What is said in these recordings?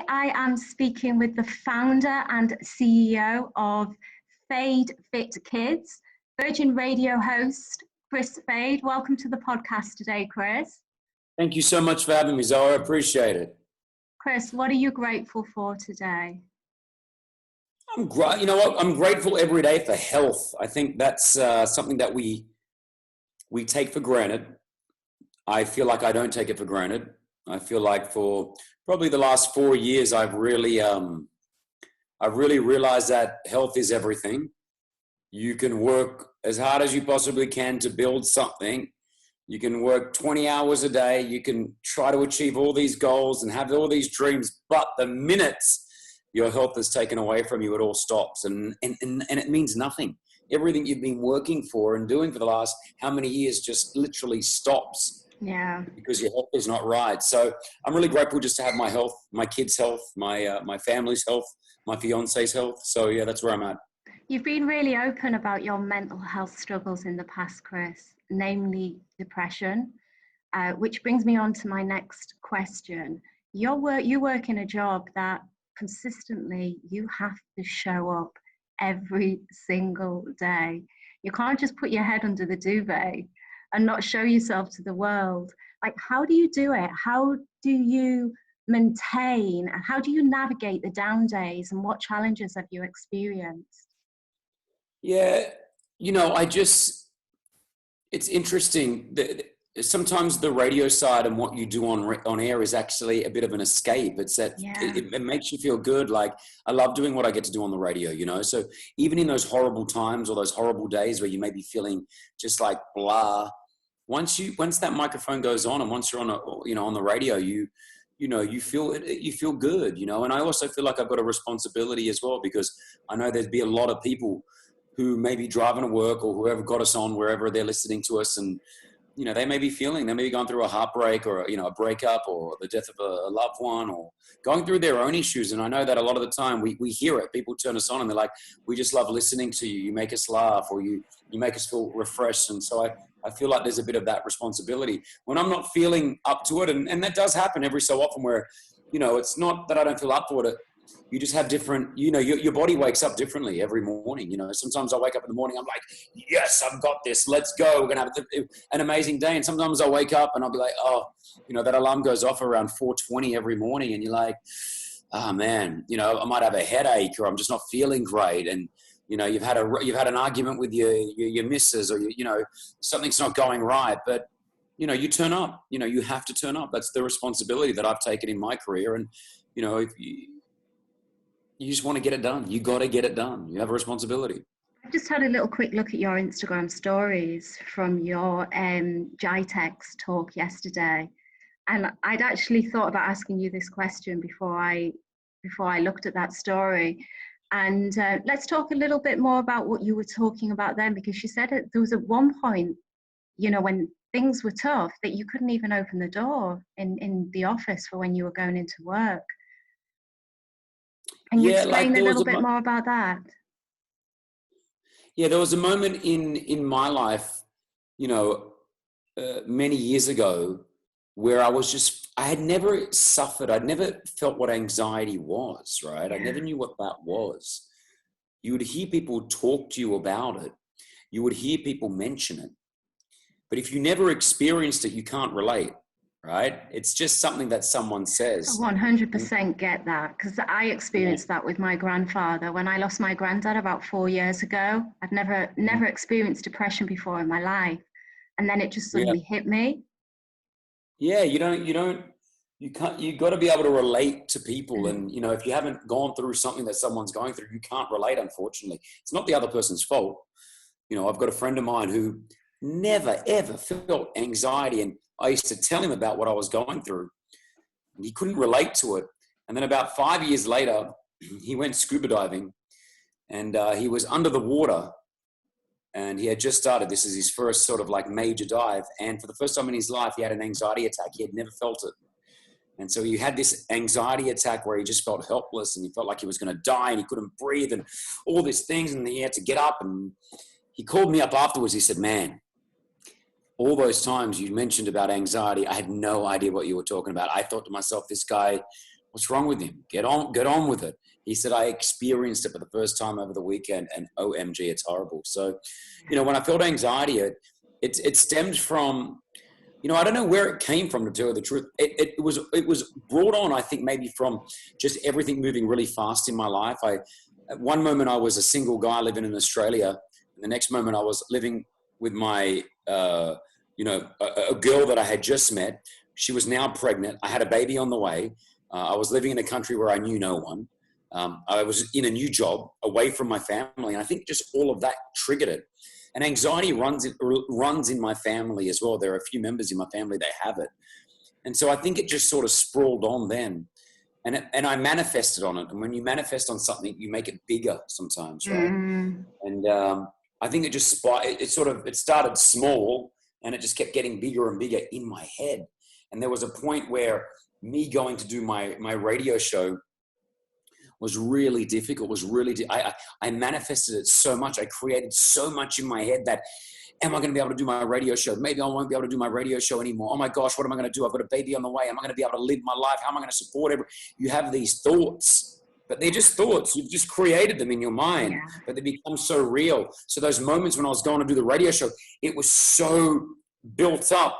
I am speaking with the founder and CEO of Fade Fit Kids, Virgin Radio host, Kris Fade. Welcome to the podcast today, Kris. Thank you so much for having me, Zoe. I appreciate it. Kris, what are you grateful for today? You know what? I'm grateful every day for health. I think that's something that we take for granted. I feel like I don't take it for granted. I feel like for probably the last 4 years, I've really realized that health is everything. You can work as hard as you possibly can to build something. You can work 20 hours a day. You can try to achieve all these goals and have all these dreams. But the minute your health is taken away from you, it all stops. And it means nothing. Everything you've been working for and doing for the last how many years just literally stops. Yeah. Because your health is not right. So I'm really grateful just to have my health, my kids' health, my family's health, my fiance's health. So yeah, that's where I'm at. You've been really open about your mental health struggles in the past, Kris, namely depression, which brings me on to my next question. You work in a job that consistently you have to show up every single day. You can't just put your head under the duvet and not show yourself to the world. Like, how do you do it? How do you maintain and how do you navigate the down days, and what challenges have you experienced? Yeah, it's interesting that sometimes the radio side and what you do on air is actually a bit of an escape. It's that it makes you feel good. Like, I love doing what I get to do on the radio, so even in those horrible times or those horrible days where you may be feeling just like blah, once that microphone goes on and once you're on the radio, you feel good, and I also feel like I've got a responsibility as well, because I know there'd be a lot of people who may be driving to work or whoever got us on, wherever they're listening to us, and they may be going through a heartbreak or a breakup or the death of a loved one or going through their own issues. And I know that a lot of the time we hear it. People turn us on and they're like, we just love listening to you. You make us laugh, or you make us feel refreshed. And so I feel like there's a bit of that responsibility when I'm not feeling up to it. And that does happen every so often where, it's not that I don't feel up for it. You just have different, your body wakes up differently every morning. Sometimes I wake up in the morning, I'm like, yes, I've got this. Let's go. We're going to have an amazing day. And sometimes I wake up and I'll be like, that alarm goes off around 4:20 every morning. And you're like, oh man, I might have a headache, or I'm just not feeling great. And, you've had an argument with your missus, or, something's not going right. But, you turn up, you have to turn up. That's the responsibility that I've taken in my career. And, if you just want to get it done. You got to get it done. You have a responsibility. I just had a little quick look at your Instagram stories from your GITEX talk yesterday. And I'd actually thought about asking you this question before I looked at that story. And let's talk a little bit more about what you were talking about then, because you said there was at one point, when things were tough, that you couldn't even open the door in the office for when you were going into work. Can you explain a little bit more about that? Yeah, there was a moment in my life, many years ago, where I had never suffered. I'd never felt what anxiety was, right? I never knew what that was. You would hear people talk to you about it. You would hear people mention it. But if you never experienced it, you can't relate. Right? It's just something that someone says. I 100% get that, because I experienced that with my grandfather. When I lost my granddad about 4 years ago, I'd never experienced depression before in my life. And then it just suddenly hit me. Yeah, you got to be able to relate to people. And, if you haven't gone through something that someone's going through, you can't relate, unfortunately. It's not the other person's fault. I've got a friend of mine who never, ever felt anxiety, and I used to tell him about what I was going through, and he couldn't relate to it. And then about 5 years later, he went scuba diving, and he was under the water, and he had just started. This is his first sort of like major dive. And for the first time in his life, he had an anxiety attack. He had never felt it. And so he had this anxiety attack where he just felt helpless, and he felt like he was going to die, and he couldn't breathe and all these things. And he had to get up, and he called me up afterwards. He said, man, all those times you mentioned about anxiety, I had no idea what you were talking about. I thought to myself, this guy What's wrong with him? Get on with it. He said, I experienced it for the first time over the weekend, and OMG, it's horrible. So, when I felt anxiety, it stemmed from, I don't know where it came from, to tell you the truth. It was brought on, I think, maybe from just everything moving really fast in my life. At one moment, I was a single guy living in Australia. And the next moment, I was living with my, a girl that I had just met. She was now pregnant. I had a baby on the way. I was living in a country where I knew no one. I was in a new job, away from my family. And I think just all of that triggered it. And anxiety runs in my family as well. There are a few members in my family that have it. And so I think it just sort of sprawled on then. And I manifested on it. And when you manifest on something, you make it bigger sometimes, right? And I think it started small, and it just kept getting bigger and bigger in my head. And there was a point where me going to do my radio show was really difficult, I manifested it so much. I created so much in my head that, am I going to be able to do my radio show? Maybe I won't be able to do my radio show anymore. Oh my gosh, what am I going to do? I've got a baby on the way. Am I going to be able to live my life? How am I going to support You have these thoughts, but they're just thoughts. You've just created them in your mind, but they become so real. So those moments when I was going to do the radio show, it was so built up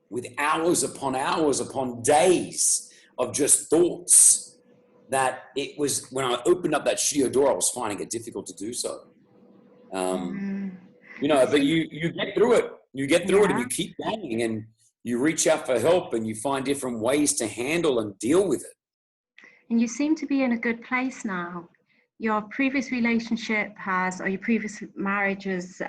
with hours upon days of just thoughts, that it was, when I opened up that studio door, I was finding it difficult to do so. But you get through it. You get through it, and you keep going, and you reach out for help, and you find different ways to handle and deal with it. And you seem to be in a good place now. Your previous relationship or your previous marriages,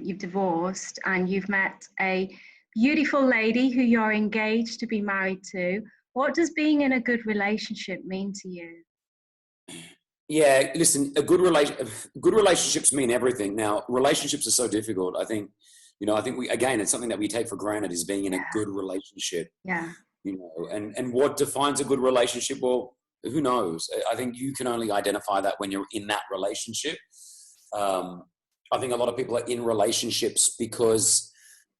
you've divorced, and you've met a beautiful lady who you're engaged to be married to. What does being in a good relationship mean to you? Yeah, listen, good relationships mean everything. Now, relationships are so difficult. I think it's something that we take for granted, is being in a good relationship. Yeah. And what defines a good relationship? Well, who knows? I think you can only identify that when you're in that relationship. I think a lot of people are in relationships because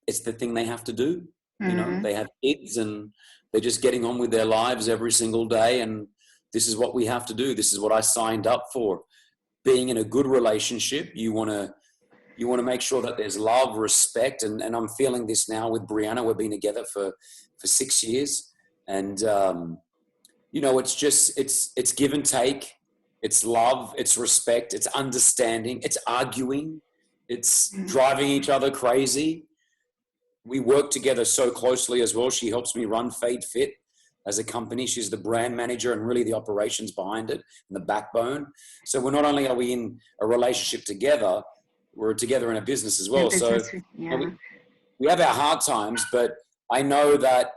it's the thing they have to do. They have kids, and they're just getting on with their lives every single day. And this is what we have to do. This is what I signed up for. Being in a good relationship, you want to make sure that there's love, respect. And I'm feeling this now with Brianna. We've been together for 6 years. And, it's give and take. It's love. It's respect. It's understanding. It's arguing. It's driving each other crazy. We work together so closely as well. She helps me run Fade Fit as a company. She's the brand manager and really the operations behind it and the backbone. So we're not only are we in a relationship together, we're together in a business as well. We have our hard times, but I know that,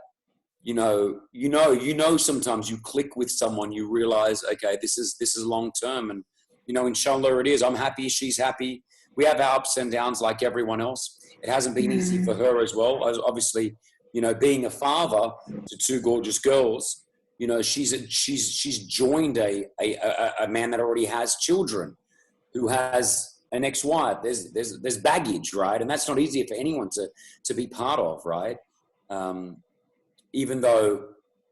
sometimes you click with someone, you realize, okay, this is long-term, and, inshallah it is. I'm happy. She's happy. We have our ups and downs like everyone else. It hasn't been easy for her as well. Obviously, being a father to two gorgeous girls, she's joined a man that already has children, who has an ex-wife. There's baggage, right? And that's not easy for anyone to be part of, right? Even though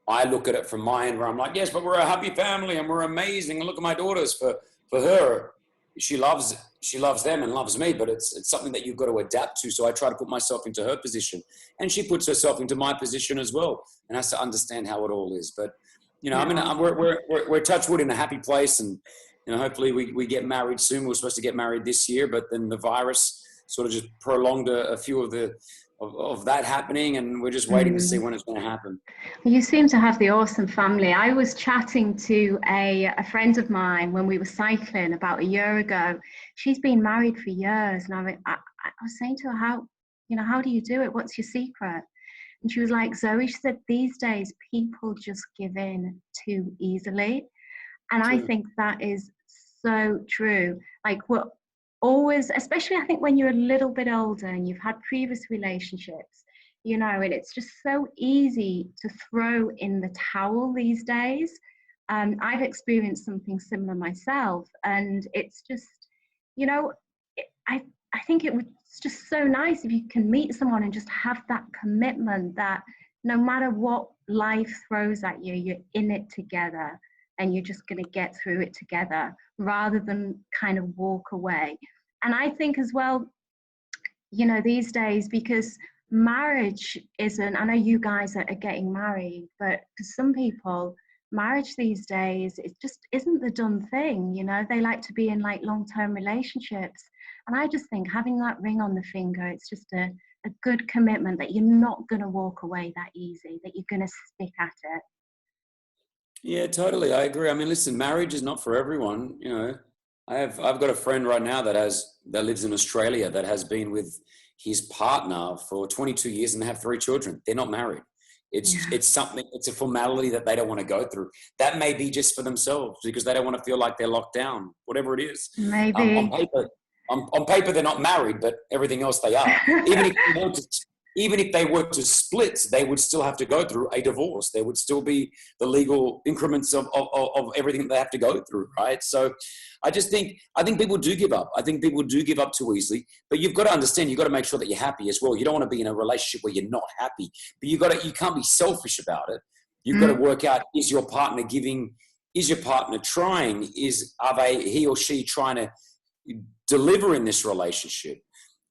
I look at it from my end, where I'm like, yes, but we're a happy family and we're amazing. And look at my daughters. For her, she loves them and loves me, but it's something that you've got to adapt to. So I try to put myself into her position, and she puts herself into my position as well, and has to understand how it all is. But we're touch wood in a happy place, and hopefully we get married soon. We're supposed to get married this year, but then the virus sort of just prolonged a few of that happening, and we're just waiting to see when it's going to happen. You seem to have the awesome family. I was chatting to a friend of mine when we were cycling about a year ago. She's been married for years, and I was saying to her, how do you do it? What's your secret? And she was like, Zoe, she said, these days people just give in too easily. And I think that is so true. Like, we're always, especially I think when you're a little bit older and you've had previous relationships, and it's just so easy to throw in the towel these days. I've experienced something similar myself, and it's just, I think it's just so nice if you can meet someone and just have that commitment that no matter what life throws at you, you're in it together and you're just going to get through it together rather than kind of walk away. And I think as well, you know, these days, because marriage isn't, I know you guys are getting married, but for some people, marriage these days, it just isn't the done thing. You know, they like to be in like long-term relationships. And I just think having that ring on the finger, it's just a good commitment that you're not going to walk away that easy, that you're going to stick at it. Yeah, totally. I agree. I mean, listen, marriage is not for everyone. You know, I've got a friend right now that lives in Australia that has been with his partner for 22 years and they have 3 children. They're not married. It's something, it's a formality that they don't want to go through. That may be just for themselves because they don't want to feel like they're locked down, whatever it is. Maybe. On paper, they're not married, but everything else they are. Even if they were to split, they would still have to go through a divorce. There would still be the legal increments of everything they have to go through, right? So I think people do give up. I think people do give up too easily. But you've got to understand, you've got to make sure that you're happy as well. You don't want to be in a relationship where you're not happy. But you can't be selfish about it. You've got to work out, is your partner giving, is your partner trying, he or she trying to deliver in this relationship?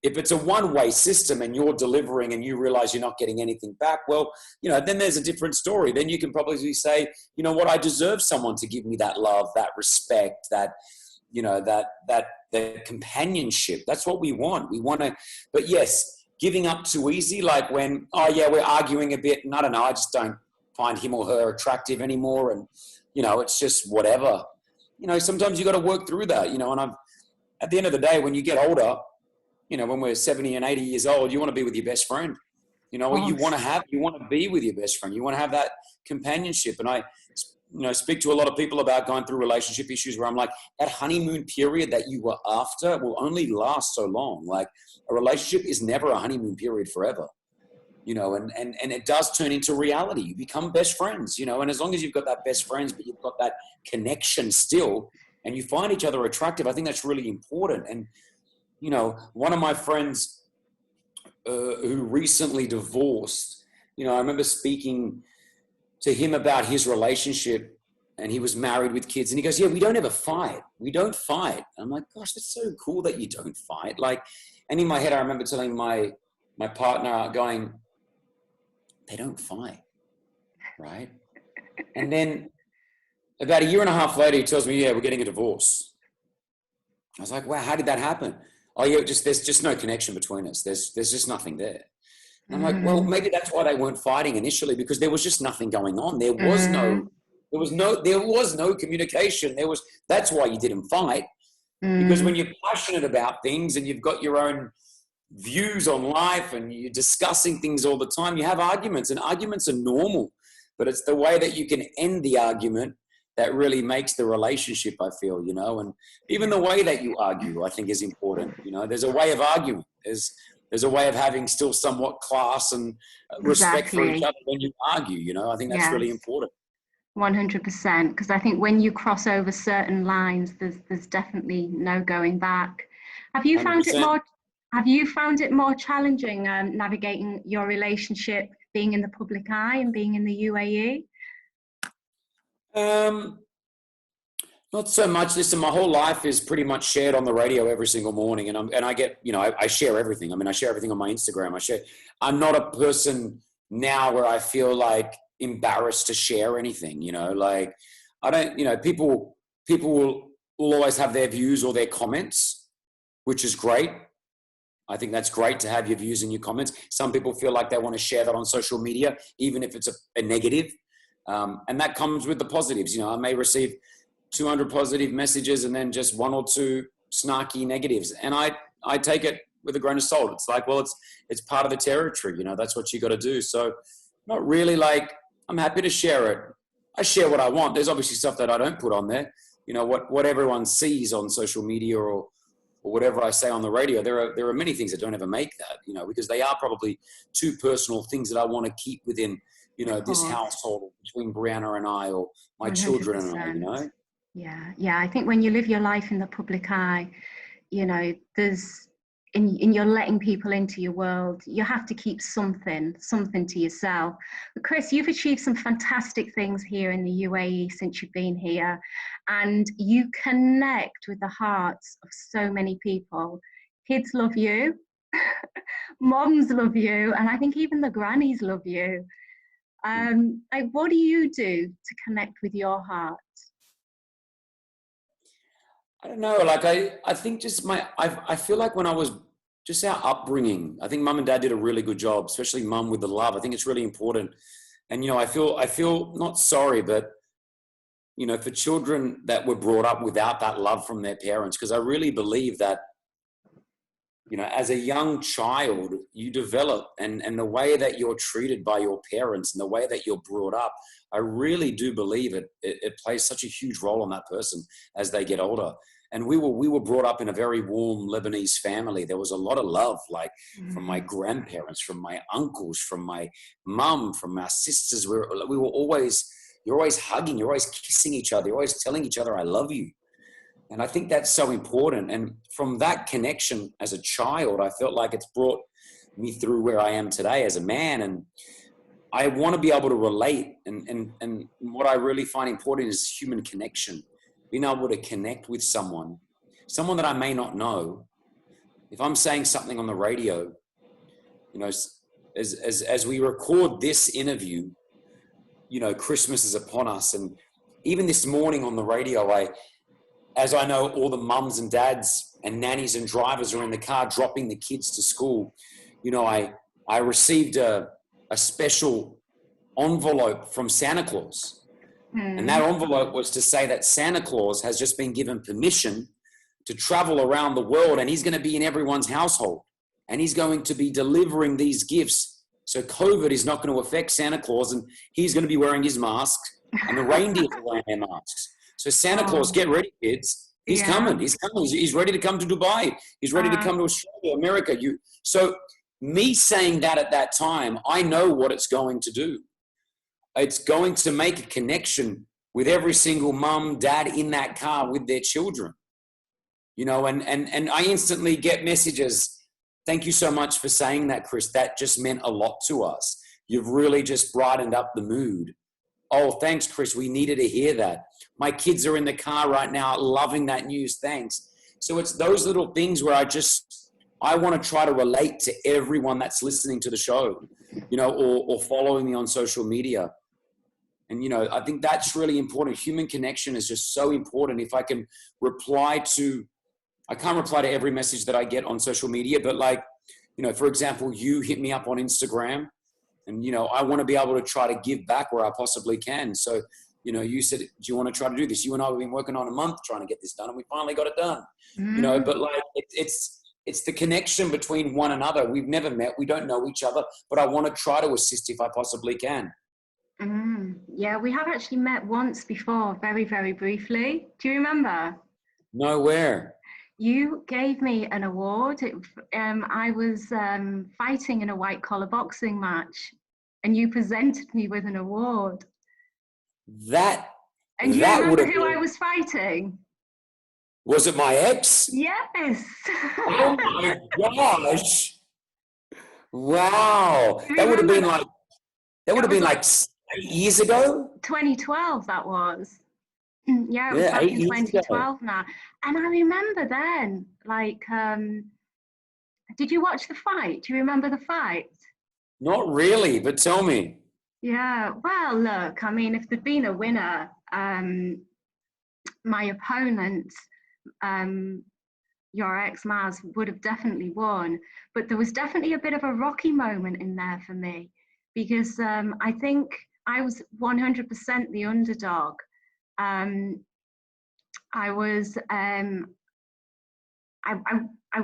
If it's a one-way system and you're delivering and you realize you're not getting anything back, well, you know, then there's a different story. Then you can probably say, you know what, I deserve someone to give me that love, that respect, that, you know, that companionship. That's what we want. We want to, but yes, giving up too easy, like when, oh yeah, we're arguing a bit and I don't know, I just don't find him or her attractive anymore. And, you know, it's just whatever. You know, sometimes you got to work through that, you know, and at the end of the day, when you get older, you know, when we're 70 and 80 years old, you want to be with your best friend. You know, you want to be with your best friend. You want to have that companionship. And I, you know, speak to a lot of people about going through relationship issues where I'm like, that honeymoon period that you were after will only last so long. Like a relationship is never a honeymoon period forever, you know, and it does turn into reality. You become best friends, you know, and as long as you've got that best friends, but you've got that connection still and you find each other attractive, I think that's really important. And, you know, one of my friends who recently divorced, you know, I remember speaking to him about his relationship and he was married with kids and he goes, yeah, we don't ever fight. We don't fight. And I'm like, gosh, that's so cool that you don't fight. Like, and in my head, I remember telling my partner going, they don't fight, right? And then about a year and a half later, he tells me, yeah, we're getting a divorce. I was like, wow, how did that happen? Oh yeah, there's just no connection between us. There's just nothing there. And I'm like, well, maybe that's why they weren't fighting initially because there was just nothing going on. There was no communication. That's why you didn't fight. Because when you're passionate about things and you've got your own views on life and you're discussing things all the time, you have arguments and arguments are normal, but it's the way that you can end the argument that really makes the relationship, I feel, you know, and even the way that you argue, I think is important. You know, there's a way of arguing. There's a way of having still somewhat class and respect for each other when you argue, you know, I think that's really important. 100%. Because I think when you cross over certain lines, there's definitely no going back. Have you found 100%. Have you found it more challenging navigating your relationship, being in the public eye and being in the UAE? Not so much. Listen, my whole life is pretty much shared on the radio every single morning, and I get, you know, I share everything. I mean, I share everything on my Instagram. I'm not a person now where I feel like embarrassed to share anything. You know, like I don't. You know, people will always have their views or their comments, which is great. I think that's great to have your views and your comments. Some people feel like they want to share that on social media, even if it's a negative. And that comes with the positives. You know, I may receive 200 positive messages and then just 1 or 2 snarky negatives. And I take it with a grain of salt. It's like, well, it's part of the territory. You know, that's what you got to do. So not really like, I'm happy to share it. I share what I want. There's obviously stuff that I don't put on there. You know, what everyone sees on social media or whatever I say on the radio, there are many things that don't ever make that, you know, because they are probably too personal things that I want to keep within, you know, this household between Brianna and I or my 100%. Children and I, you know? Yeah. I think when you live your life in the public eye, you know, there's and you're letting people into your world, you have to keep something to yourself. But Kris, you've achieved some fantastic things here in the UAE since you've been here, and you connect with the hearts of so many people. Kids love you, moms love you, and I think even the grannies love you. Like, what do you do to connect with your heart? I don't know. Like I think just I feel like when I was just our upbringing, I think mum and dad did a really good job, especially mum with the love. I think it's really important. And, you know, I feel not sorry, but, you know, for children that were brought up without that love from their parents, because I really believe that, you know, as a young child, you develop, and the way that you're treated by your parents and the way that you're brought up, I really do believe it plays such a huge role on that person as they get older. And we were brought up in a very warm Lebanese family. There was a lot of love, like from my grandparents, from my uncles, from my mum, from our sisters. We were always, you're always hugging, you're always kissing each other, you're always telling each other, I love you. And I think that's so important. And from that connection as a child, I felt like it's brought me through where I am today as a man. And I want to be able to relate. And what I really find important is human connection. Being able to connect with someone that I may not know. If I'm saying something on the radio, you know, as we record this interview, you know, Christmas is upon us. And even this morning on the radio, as I know all the mums and dads and nannies and drivers are in the car dropping the kids to school, you know, I received a special envelope from Santa Claus. And that envelope was to say that Santa Claus has just been given permission to travel around the world, and he's going to be in everyone's household, and he's going to be delivering these gifts. So COVID is not going to affect Santa Claus, and he's going to be wearing his mask, and the reindeers are wearing their masks. So Santa Claus, get ready, kids. He's coming. He's coming. He's ready to come to Dubai. He's ready to come to Australia, America. So me saying that at that time, I know what it's going to do. It's going to make a connection with every single mum, dad in that car with their children. You know, and I instantly get messages. Thank you so much for saying that, Kris. That just meant a lot to us. You've really just brightened up the mood. Oh, thanks, Kris. We needed to hear that. My kids are in the car right now loving that news. Thanks. So it's those little things where I want to try to relate to everyone that's listening to the show, you know, or following me on social media. And, you know, I think that's really important. Human connection is just so important. If I can I can't reply to every message that I get on social media, but like, you know, for example, you hit me up on Instagram and, you know, I want to be able to try to give back where I possibly can. So, you know, you said, do you want to try to do this? You and I have been working on a month trying to get this done, and we finally got it done, you know, but like, it's the connection between one another. We've never met. We don't know each other, but I want to try to assist if I possibly can. Yeah, we have actually met once before, very, very briefly. Do you remember? No, where? You gave me an award. I was fighting in a white collar boxing match, and you presented me with an award. And do you remember who I was fighting? Was it my ex? Yes. Oh my gosh! Wow, that would have been like 8 years ago. 2012, that was. Yeah, it was back in 2012 now. And I remember then, like, did you watch the fight? Do you remember the fight? Not really, but tell me. Yeah, well, look, I mean, if there'd been a winner, my opponent, your ex-Maz, would have definitely won. But there was definitely a bit of a rocky moment in there for me, because I think I was 100% the underdog. I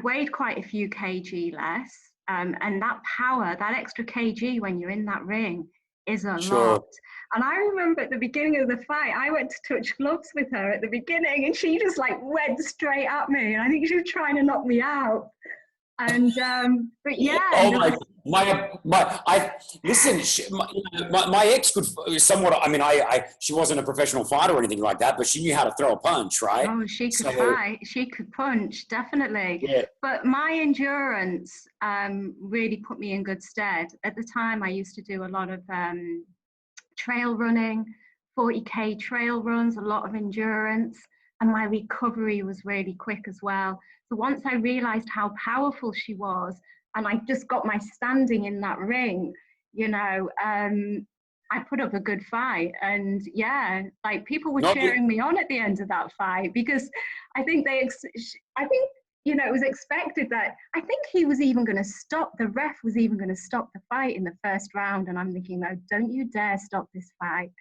weighed quite a few kg less, and that power, that extra kg when you're in that ring is a lot. And I remember at the beginning of the fight, I went to touch gloves with her at the beginning, and she just like went straight at me, and I think she was trying to knock me out. And but yeah, Listen, my ex could somewhat, I mean, she wasn't a professional fighter or anything like that, but she knew how to throw a punch, right? Oh, she could fight. She could punch, definitely. Yeah. But my endurance really put me in good stead. At the time, I used to do a lot of trail running, 40K trail runs, a lot of endurance, and my recovery was really quick as well. So once I realized how powerful she was, and I just got my standing in that ring, you know, I put up a good fight. And yeah, like people were cheering me on at the end of that fight, because I think you know, it was expected that, I think he was even going to stop, the ref was even going to stop the fight in the first round. And I'm thinking, no, don't you dare stop this fight.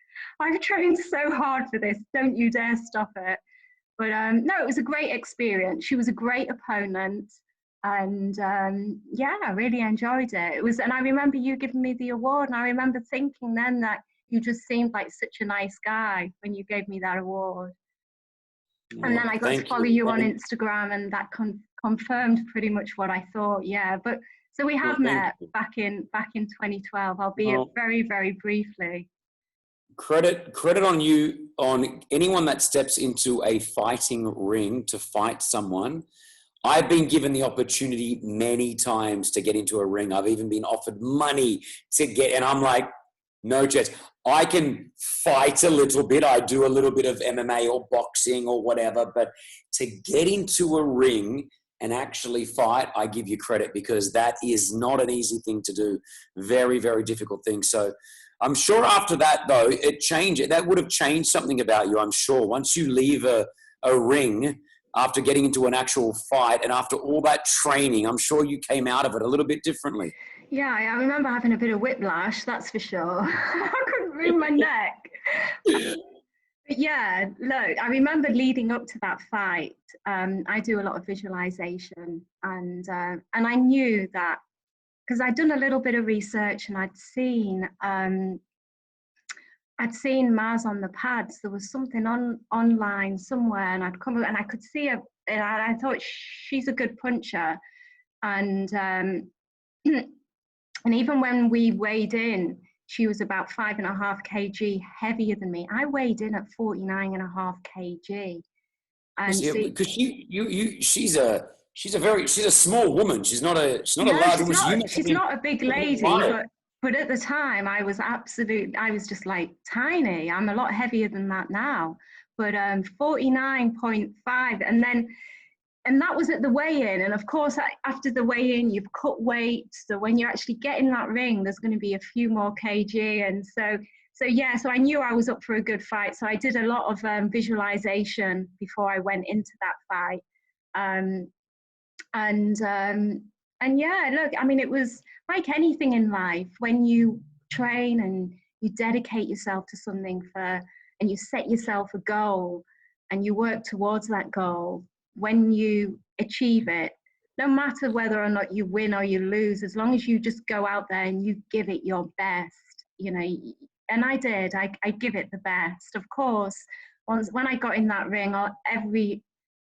I've trained so hard for this. Don't you dare stop it. But no, it was a great experience. She was a great opponent. And yeah, I really enjoyed it. And I remember you giving me the award, and I remember thinking then that you just seemed like such a nice guy when you gave me that award. Well, and then I got to follow you on Instagram, and that confirmed pretty much what I thought. Yeah, but so we have met back in 2012, albeit very, very briefly. Credit on you, on anyone that steps into a fighting ring to fight someone. I've been given the opportunity many times to get into a ring. I've even been offered money to get, and I'm like, no chance. I can fight a little bit. I do a little bit of MMA or boxing or whatever, but to get into a ring and actually fight, I give you credit, because that is not an easy thing to do. Very, very difficult thing. So I'm sure after that, though, that would have changed something about you, I'm sure. Once you leave a ring, after getting into an actual fight and after all that training, I'm sure you came out of it a little bit differently. Yeah, I remember having a bit of whiplash, that's for sure. I couldn't move my neck. But yeah, look, I remember leading up to that fight, I do a lot of visualization, and I knew that, because I'd done a little bit of research, and I'd seen Maz on the pads. There was something online somewhere, and I'd come and I could see her, and I thought she's a good puncher. And and even when we weighed in, she was about 5.5 kg heavier than me. I weighed in at 49.5 kg. And because she's a small woman. She's not a large woman. She's not a big lady, but at the time I was just like tiny. I'm a lot heavier than that now, but 49.5, and that was at the weigh-in. And of course, after the weigh-in, you've cut weight. So when you actually get in that ring, there's going to be a few more kg. And so I knew I was up for a good fight. So I did a lot of visualization before I went into that fight. And yeah, look, I mean, it was like anything in life. When you train and you dedicate yourself to something and you set yourself a goal and you work towards that goal, when you achieve it, no matter whether or not you win or you lose, as long as you just go out there and you give it your best, you know, and I did, I give it the best. Of course, when I got in that ring, every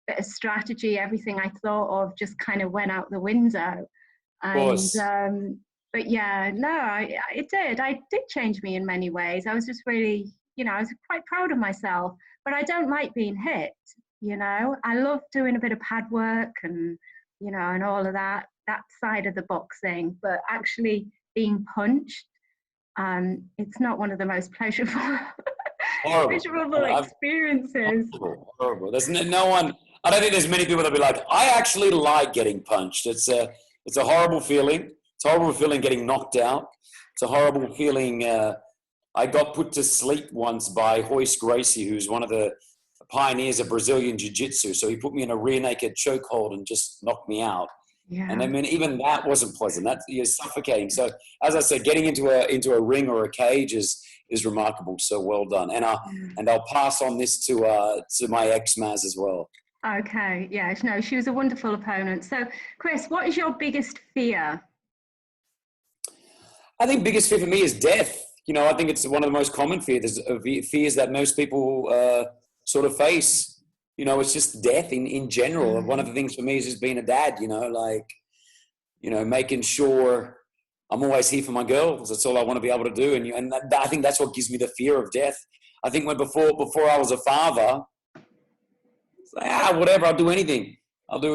bit of strategy, everything I thought of just kind of went out the window. And but yeah, no, it did change me in many ways. I was just really, you know, I was quite proud of myself, but I don't like being hit. You know, I love doing a bit of pad work and, you know, and all of that side of the boxing, but actually being punched, it's not one of the most pleasurable experiences. Horrible. There's no one, I don't think there's many people that be like, I actually like getting punched. It's a horrible feeling. It's a horrible feeling getting knocked out. It's a horrible feeling. I got put to sleep once by Royce Gracie, who's one of the pioneers of Brazilian Jiu-Jitsu. So he put me in a rear naked chokehold and just knocked me out. Yeah. And I mean, even that wasn't pleasant. You're suffocating. So as I said, getting into a ring or a cage is remarkable. So well done. And I'll pass on this to my ex Maz as well. Okay. Yeah. No, she was a wonderful opponent. So Kris, what is your biggest fear? I think biggest fear for me is death. You know, I think it's one of the most common fears that most people sort of face. You know, it's just death in general. One of the things for me is just being a dad, you know, like, you know, making sure I'm always here for my girls. That's all I want to be able to do. And I think that's what gives me the fear of death. I think before I was a father, it's like, whatever, I'll do anything.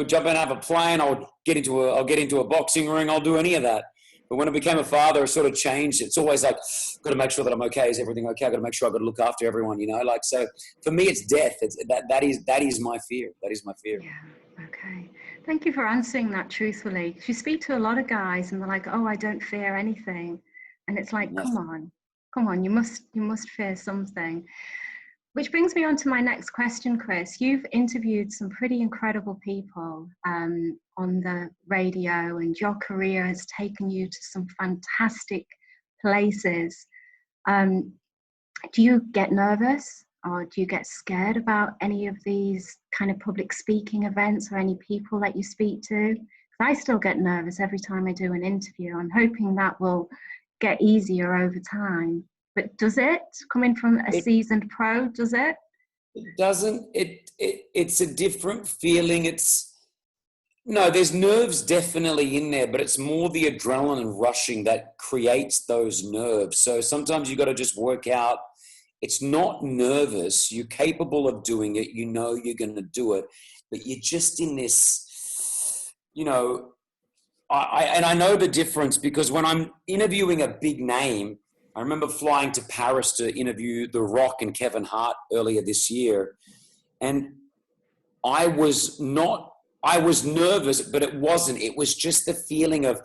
Jump in, have a plane. I'll get into a boxing ring. I'll do any of that. But when I became a father, it sort of changed. It's always like, got to make sure that I'm okay. Is everything okay? I've got to make sure I've got to look after everyone, like, so for me, it's death. That is my fear. That is my fear. Yeah. Okay. Thank you for answering that truthfully. You speak to a lot of guys and they're like, oh, I don't fear anything. And it's like, come on, you must fear something. Which brings me on to my next question, Kris. You've interviewed some pretty incredible people on the radio, and your career has taken you to some fantastic places. Do you get nervous, or do you get scared about any of these kind of public speaking events or any people that you speak to? 'Cause I still get nervous every time I do an interview. I'm hoping that will get easier over time. But does it, coming from a seasoned pro, does it? It doesn't. It's a different feeling. There's nerves definitely in there, but it's more the adrenaline rushing that creates those nerves. So sometimes you got to just work out, it's not nervous. You're capable of doing it. You know you're going to do it, but you're just in this, I know the difference, because when I'm interviewing a big name, I remember flying to Paris to interview The Rock and Kevin Hart earlier this year. And I was nervous, but it wasn't. It was just the feeling of,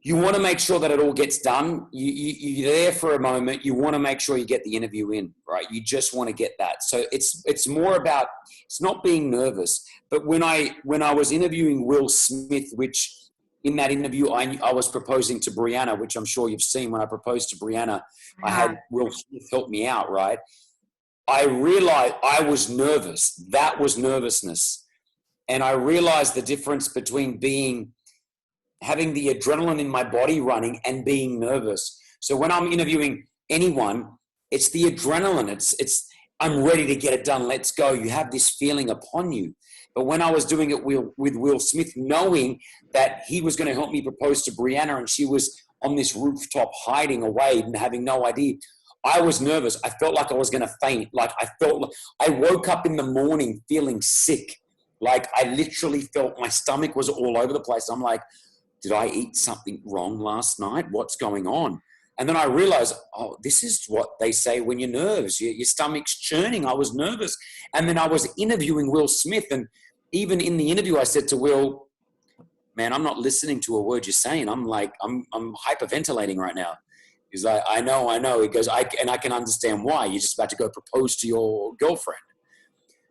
you want to make sure that it all gets done. You're there for a moment. You want to make sure you get the interview in, right? You just want to get that. So it's more about, it's not being nervous. But when I was interviewing Will Smith, which in that interview, I was proposing to Brianna, which I'm sure you've seen. When I proposed to Brianna, I had Will Smith help me out, right? I realized I was nervous. That was nervousness. And I realized the difference between having the adrenaline in my body running and being nervous. So when I'm interviewing anyone, it's the adrenaline. It's I'm ready to get it done. Let's go. You have this feeling upon you. But when I was doing it with Will Smith, knowing that he was going to help me propose to Brianna and she was on this rooftop hiding away and having no idea, I was nervous. I felt like I was going to faint. I woke up in the morning feeling sick. Like I literally felt my stomach was all over the place. I'm like, did I eat something wrong last night? What's going on? And then I realized, this is what they say when you're nervous. Your stomach's churning. I was nervous. And then I was interviewing Will Smith. And even in the interview, I said to Will, man, I'm not listening to a word you're saying. I'm hyperventilating right now. He's like, I know. He goes, I can understand why. You're just about to go propose to your girlfriend.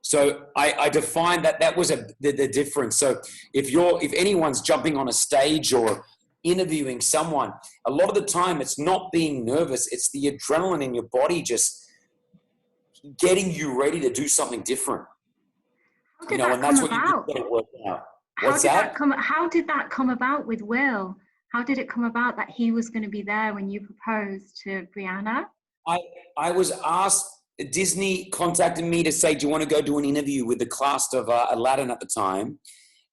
So I defined that was the difference. So if anyone's jumping on a stage or interviewing someone, a lot of the time it's not being nervous. It's the adrenaline in your body just getting you ready to do something different. And that's what you get it work out. What's that? How did that come about with Will? How did it come about that he was going to be there when you proposed to Brianna? I was asked, Disney contacted me to say, do you want to go do an interview with the cast of Aladdin at the time?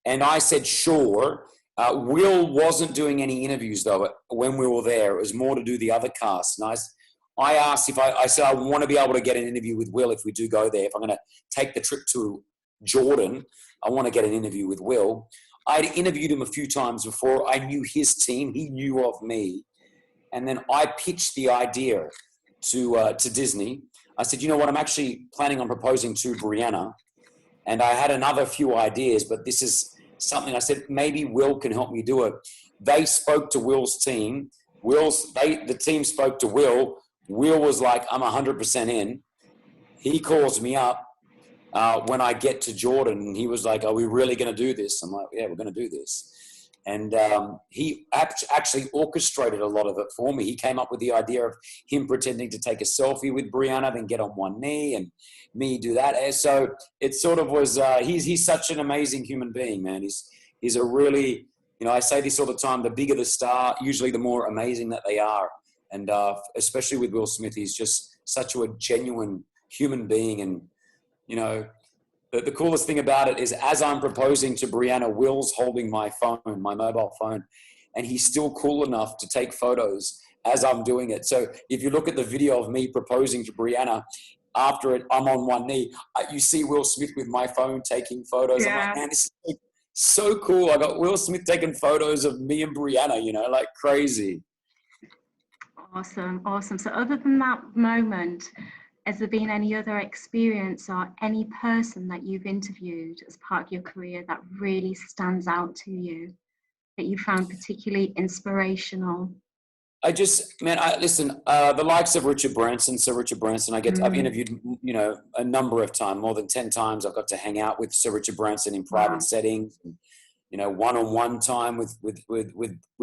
And I said, sure. Will wasn't doing any interviews though when we were there. It was more to do the other cast. And I asked I said, I want to be able to get an interview with Will if we do go there. If I'm going to take the trip to Jordan, I want to get an interview with Will. I'd interviewed him a few times before. I knew his team. He knew of me. And then I pitched the idea to Disney. I said, you know what? I'm actually planning on proposing to Brianna. And I had another few ideas, but this is something I said, maybe Will can help me do it. They spoke to Will's team. The team spoke to Will. Will was like, I'm 100% in. He calls me up when I get to Jordan, and he was like, are we really going to do this? I'm like, yeah, we're going to do this. And he actually orchestrated a lot of it for me. He came up with the idea of him pretending to take a selfie with Brianna, then get on one knee, and me do that. And so it sort of was, he's such an amazing human being, man. He's a really, I say this all the time, the bigger the star, usually the more amazing that they are. And especially with Will Smith, he's just such a genuine human being. And, the coolest thing about it is as I'm proposing to Brianna, Will's holding my phone, my mobile phone, and he's still cool enough to take photos as I'm doing it. So if you look at the video of me proposing to Brianna, after it, I'm on one knee. You see Will Smith with my phone taking photos. Yeah. I'm like, man, this is so cool. I got Will Smith taking photos of me and Brianna, you know, like crazy. Awesome, awesome. So other than that moment, has there been any other experience or any person that you've interviewed as part of your career that really stands out to you, that you found particularly inspirational? Listen, the likes of Richard Branson, Sir Richard Branson, I've interviewed, you know, a number of times, more than 10 times. I've got to hang out with Sir Richard Branson in private settings, and, you know, one-on-one time with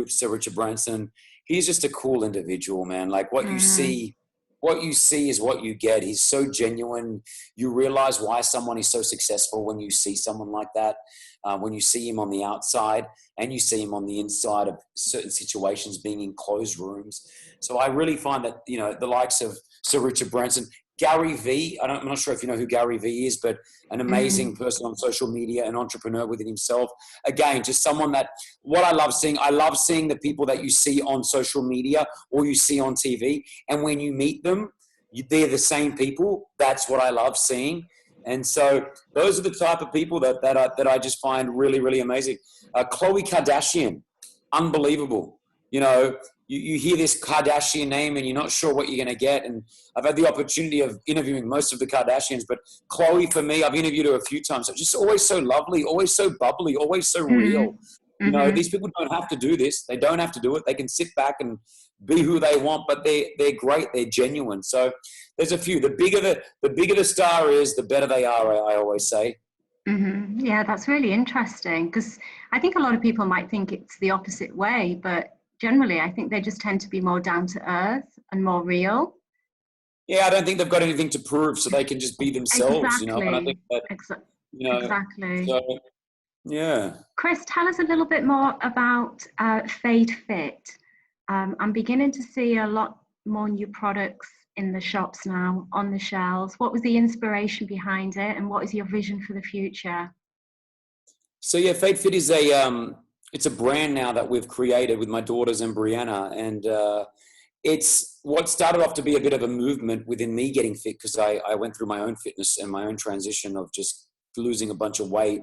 Sir Richard Branson. He's just a cool individual, man. Like what you see is what you get. He's so genuine. You realize why someone is so successful when you see someone like that, when you see him on the outside and you see him on the inside of certain situations, being in closed rooms. So I really find that, you know, the likes of Sir Richard Branson, Gary Vee, I'm not sure if you know who Gary Vee is, but an amazing person on social media, an entrepreneur within himself. Again, just someone that, what I love seeing the people that you see on social media or you see on TV. And when you meet them, they're the same people. That's what I love seeing. And so those are the type of people that I just find really, really amazing. Khloe Kardashian, unbelievable. You know, you hear this Kardashian name and you're not sure what you're going to get. And I've had the opportunity of interviewing most of the Kardashians, but Khloe, for me, I've interviewed her a few times. She's just always so lovely, always so bubbly, always so real. You know, these people don't have to do this. They don't have to do it. They can sit back and be who they want, but they're great. They're genuine. So there's a few. The bigger the star is, the better they are, I always say. Yeah, that's really interesting, because I think a lot of people might think it's the opposite way, but generally I think they just tend to be more down to earth and more real. Yeah, I don't think they've got anything to prove, so they can just be themselves. Exactly. You know, and I think that, you know, exactly. So, yeah. Kris, tell us a little bit more about Fade Fit. I'm beginning to see a lot more new products in the shops now, on the shelves. What was the inspiration behind it, and what is your vision for the future? So yeah, Fade Fit is it's a brand now that we've created with my daughters and Brianna, and it's what started off to be a bit of a movement within me getting fit, because I went through my own fitness and my own transition of just losing a bunch of weight.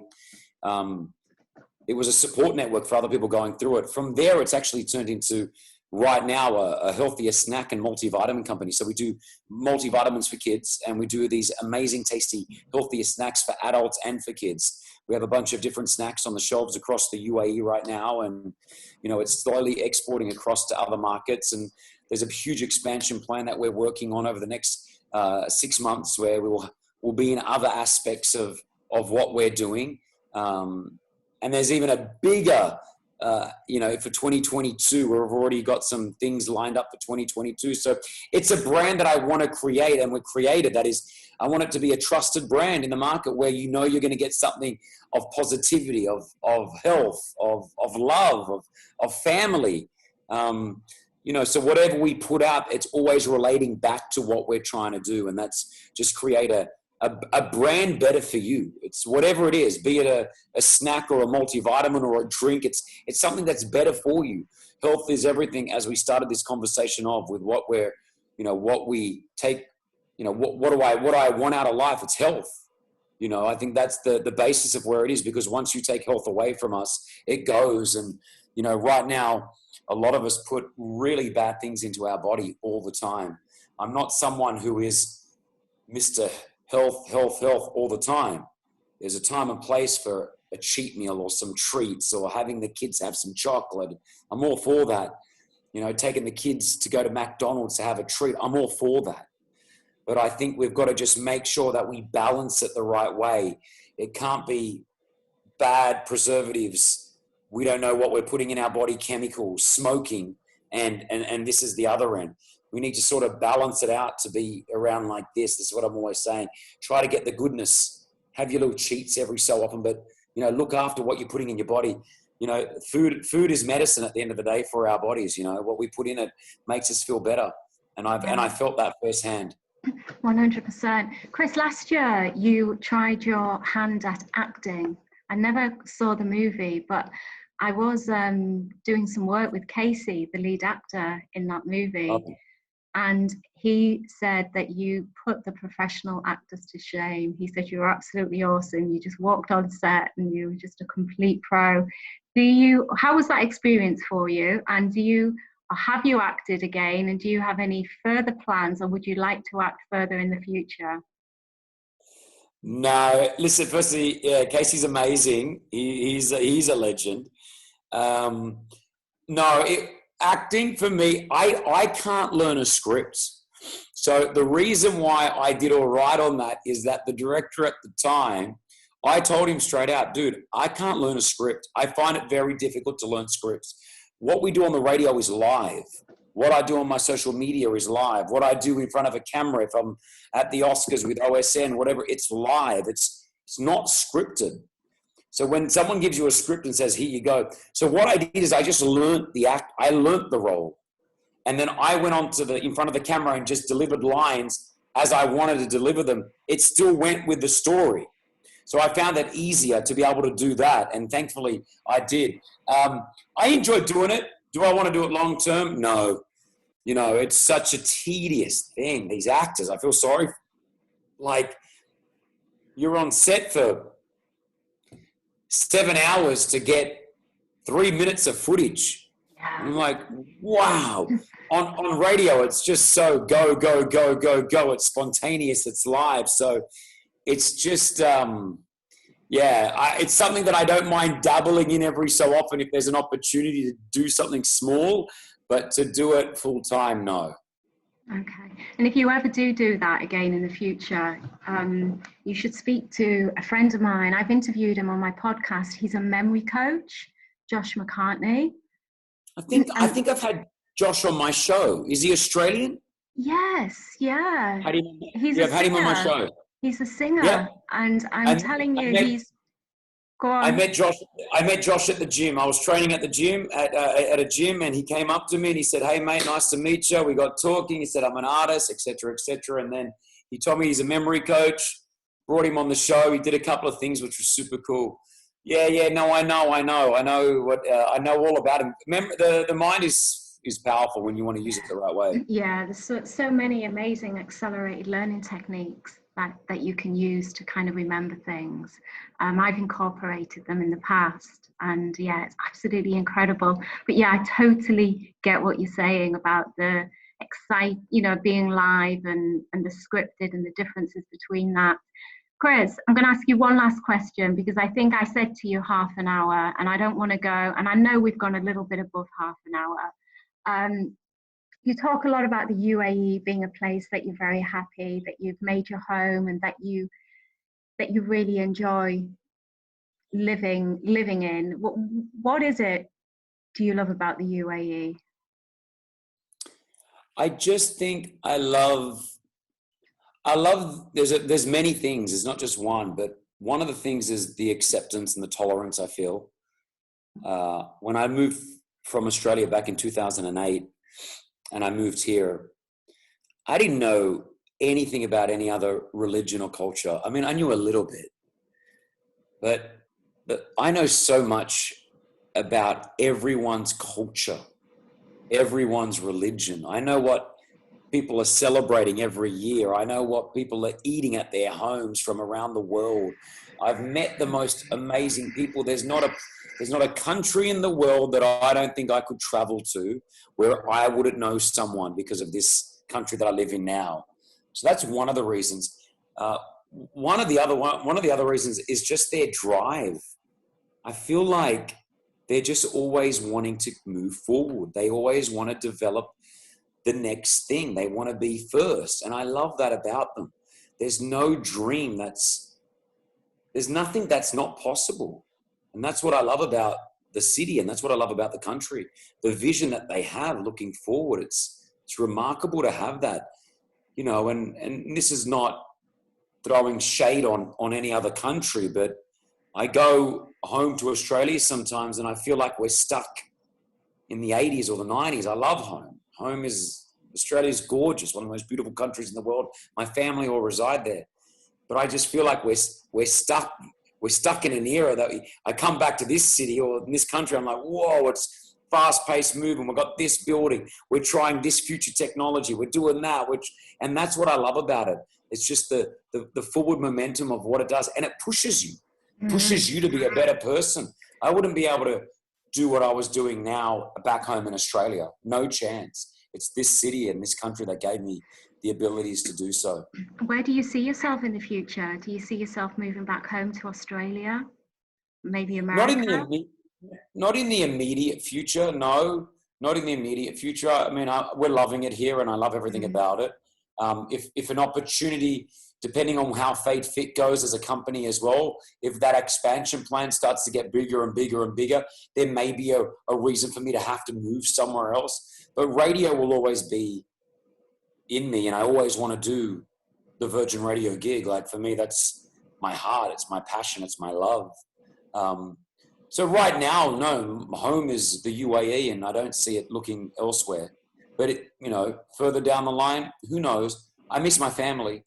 It was a support network for other people going through it. From there, it's actually turned into right now a healthier snack and multivitamin company. So we do multivitamins for kids, and we do these amazing, tasty, healthier snacks for adults and for kids. We have a bunch of different snacks on the shelves across the UAE right now, and you know, it's slowly exporting across to other markets. And there's a huge expansion plan that we're working on over the next 6 months, where we'll be in other aspects of what we're doing. And there's even a bigger, you know, for 2022, we've already got some things lined up for 2022. So it's a brand that I want to create, and we've created. That is, I want it to be a trusted brand in the market where you know you're going to get something of positivity, of health, of love, of family. You know, so whatever we put out, it's always relating back to what we're trying to do. And that's just create a brand better for you. It's whatever it is, be it a snack or a multivitamin or a drink. It's something that's better for you. Health is everything, as we started this conversation off with what we're, you know, what we take, you know, what do I want out of life? It's health. You know, I think that's the basis of where it is, because once you take health away from us, it goes. And, you know, right now, a lot of us put really bad things into our body all the time. I'm not someone who is Mr. Health all the time. There's a time and place for a cheat meal or some treats, or having the kids have some chocolate. I'm all for that. You know, taking the kids to go to McDonald's to have a treat. I'm all for that. But I think we've got to just make sure that we balance it the right way. It can't be bad preservatives. We don't know what we're putting in our body, chemicals, smoking, and this is the other end. We need to sort of balance it out to be around like this. This is what I'm always saying. Try to get the goodness. Have your little cheats every so often, but, you know, look after what you're putting in your body. You know, food is medicine at the end of the day for our bodies. You know, what we put in it makes us feel better. And I felt that firsthand. 100%. Kris, last year you tried your hand at acting. I never saw the movie, but I was doing some work with Casey, the lead actor in that movie, and he said that you put the professional actors to shame. He said you were absolutely awesome. You just walked on set and you were just a complete pro. How was that experience for you? And have you acted again? And do you have any further plans, or would you like to act further in the future? No, listen, firstly, yeah, Casey's amazing. He's a legend. No, acting for me, I can't learn a script. So the reason why I did all right on that is that the director at the time, I told him straight out, dude, I can't learn a script. I find it very difficult to learn scripts. What we do on the radio is live. What I do on my social media is live. What I do in front of a camera, if I'm at the Oscars with OSN, whatever, it's live. It's not scripted. So when someone gives you a script and says, here you go. So what I did is I just learned the act. I learned the role. And then I went on to in front of the camera and just delivered lines as I wanted to deliver them. It still went with the story. So I found that easier to be able to do that. And thankfully I did. I enjoyed doing it. Do I want to do it long term? No. You know, it's such a tedious thing. These actors, I feel sorry. Like, you're on set for 7 hours to get 3 minutes of footage. And I'm like, wow. On radio, it's just so go, go, go, go, go. It's spontaneous. It's live. So it's just, it's something that I don't mind dabbling in every so often if there's an opportunity to do something small, but to do it full time, no. Okay. And if you ever do that again in the future, you should speak to a friend of mine. I've interviewed him on my podcast. He's a memory coach, Josh McCartney. I think I've had Josh on my show. Is he Australian? Yes, yeah. I've had him on my show. He's a singer, yeah. And I'm telling you, he's. Go on. I met Josh at the gym. I was training at the gym at a gym, and he came up to me and he said, "Hey mate, nice to meet you." We got talking. He said, "I'm an artist, etc., etc." And then he told me he's a memory coach. Brought him on the show. He did a couple of things which was super cool. Yeah. No, I know I know all about him. The mind is powerful when you want to use it the right way. Yeah, there's so many amazing accelerated learning techniques that you can use to kind of remember things. I've incorporated them in the past, and yeah, it's absolutely incredible. But yeah, I totally get what you're saying about the being live and the scripted and the differences between that. Kris, I'm going to ask you one last question, because I think I said to you half an hour, and I don't want to go, and I know we've gone a little bit above half an hour. You talk a lot about the UAE being a place that you're very happy, that you've made your home, and that you really enjoy living in. What is it do you love about the UAE? I just think I love there's many things. It's not just one, but one of the things is the acceptance and the tolerance I feel. When I moved from Australia back in 2008 and I moved here, I didn't know anything about any other religion or culture. I mean, I knew a little bit, but I know so much about everyone's culture, everyone's religion. I know what people are celebrating every year. I know what people are eating at their homes from around the world. I've met the most amazing people. There's not a country in the world that I don't think I could travel to where I wouldn't know someone because of this country that I live in now. So that's one of the reasons. One of the other reasons is just their drive. I feel like they're just always wanting to move forward. They always want to develop the next thing. They want to be first. And I love that about them. There's no dream there's nothing that's not possible. And that's what I love about the city. And that's what I love about the country. The vision that they have looking forward. It's remarkable to have that, you know, and this is not throwing shade on any other country, but I go home to Australia sometimes and I feel like we're stuck in the 80s or the 90s. I love home. Australia's gorgeous, one of the most beautiful countries in the world. My family all reside there. But I just feel like we're stuck we're stuck in an era that I come back to this city or in this country, I'm like, whoa, it's fast-paced moving. We've got this building. We're trying this future technology. We're doing that, and that's what I love about it. It's just the forward momentum of what it does, and it pushes you to be a better person. I wouldn't be able to do what I was doing now back home in Australia. No chance. It's this city and this country that gave me the abilities to do so. Where do you see yourself in the future? Do you see yourself moving back home to Australia? Maybe America? Not in the immediate future. No, not in the immediate future. I mean, we're loving it here and I love everything about it. If an opportunity, depending on how Fade Fit goes as a company as well, if that expansion plan starts to get bigger and bigger and bigger, there may be a reason for me to have to move somewhere else. But radio will always be in me, and I always want to do the Virgin Radio gig. Like, for me, that's my heart. It's my passion. It's my love. So right now, no, home is the UAE, and I don't see it looking elsewhere. But further down the line, who knows? I miss my family.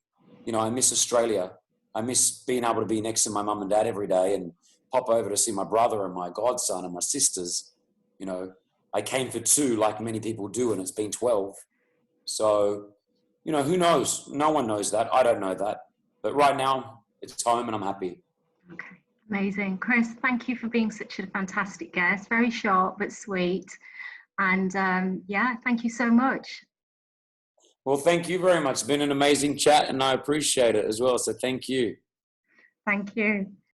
I miss Australia. I miss being able to be next to my mum and dad every day and pop over to see my brother and my godson and my sisters. I came for 2 like many people do, and it's been 12. So, who knows? No one knows that. I don't know that. But right now, it's home and I'm happy. Okay, amazing. Kris, thank you for being such a fantastic guest. Very short but sweet. And thank you so much. Well, thank you very much. It's been an amazing chat and I appreciate it as well. So thank you. Thank you.